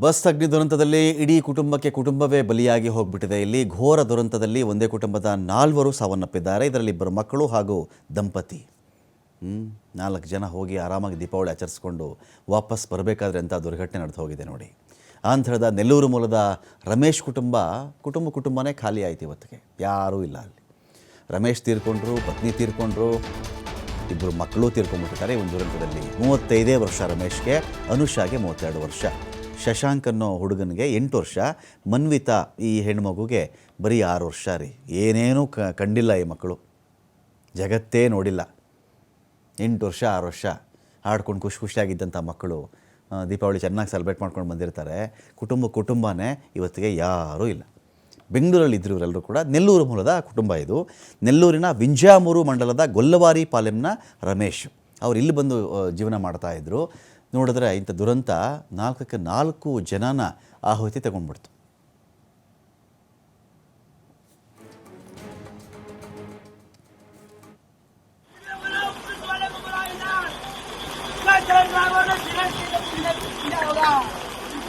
Bus ಅಗ್ನಿ ದುರಂತದಲ್ಲಿ ಇಡೀ ಕುಟುಂಬವೇ ಬಲಿಯಾಗಿ ಹೋಗ್ಬಿಟ್ಟಿದೆ. ಇಲ್ಲಿ ಘೋರ ದುರಂತದಲ್ಲಿ ಒಂದೇ ಕುಟುಂಬದ 4 ಸಾವನ್ನಪ್ಪಿದ್ದಾರೆ. ಇದರಲ್ಲಿ 2 ಮಕ್ಕಳು ಹಾಗೂ ದಂಪತಿ. 4 ಜನ ಹೋಗಿ ಆರಾಮಾಗಿ ದೀಪಾವಳಿ ಆಚರಿಸ್ಕೊಂಡು ವಾಪಸ್ ಬರಬೇಕಾದ್ರೆ ಅಂತ ದುರ್ಘಟನೆ ನಡೆದು ಹೋಗಿದೆ ನೋಡಿ. ಆಂಧ್ರದ ನೆಲ್ಲೂರು ಮೂಲದ ರಮೇಶ್ ಕುಟುಂಬನೇ ಖಾಲಿ ಆಯಿತು. ಇವತ್ತಿಗೆ ಯಾರೂ ಇಲ್ಲ ಅಲ್ಲಿ. ರಮೇಶ್ ತೀರ್ಕೊಂಡ್ರು, ಪತ್ನಿ ತೀರ್ಕೊಂಡ್ರು, 2 ಮಕ್ಕಳು ತೀರ್ಕೊಂಡ್ಬಿಟ್ಟಿದ್ದಾರೆ ಒಂದು ದುರಂತದಲ್ಲಿ. 35 ವರ್ಷ ರಮೇಶ್ಗೆ, ಅನುಷಾಗೆ 32 ವರ್ಷ, ಶಶಾಂಕ್ ಅನ್ನೋ ಹುಡುಗನಿಗೆ 8 ವರ್ಷ, ಮನ್ವಿತಾ ಈ ಹೆಣ್ಮಗುಗೆ ಬರೀ 6 ವರ್ಷ ರೀ. ಏನೇನೂ ಕಂಡಿಲ್ಲ ಈ ಮಕ್ಕಳು, ಜಗತ್ತೇ ನೋಡಿಲ್ಲ. 8 ವರ್ಷ 6 ವರ್ಷ ಆಡ್ಕೊಂಡು ಖುಷಿಯಾಗಿದ್ದಂಥ ಮಕ್ಕಳು ದೀಪಾವಳಿ ಚೆನ್ನಾಗಿ ಸೆಲೆಬ್ರೇಟ್ ಮಾಡ್ಕೊಂಡು ಬಂದಿರ್ತಾರೆ. ಕುಟುಂಬನೇ ಇವತ್ತಿಗೆ ಯಾರೂ ಇಲ್ಲ. ಬೆಂಗಳೂರಲ್ಲಿ ಇದ್ದರು ಇವರೆಲ್ಲರೂ ಕೂಡ. ನೆಲ್ಲೂರು ಮೂಲದ ಕುಟುಂಬ ಇದು. ನೆಲ್ಲೂರಿನ ವಿಂಜಾಮೂರು ಮಂಡಲದ ಗೊಲ್ಲವಾರಿ ಪಾಲೆಂನ ರಮೇಶ್ ಅವ್ರು ಇಲ್ಲಿ ಬಂದು ಜೀವನ ಮಾಡ್ತಾಯಿದ್ರು. ನೋಡಿದ್ರೆ ಇಂಥ ದುರಂತ 4ಕ್ಕೆ 4 ಜನನ ಆಹುತಿ ತಗೊಂಡ್ಬಿಡ್ತು.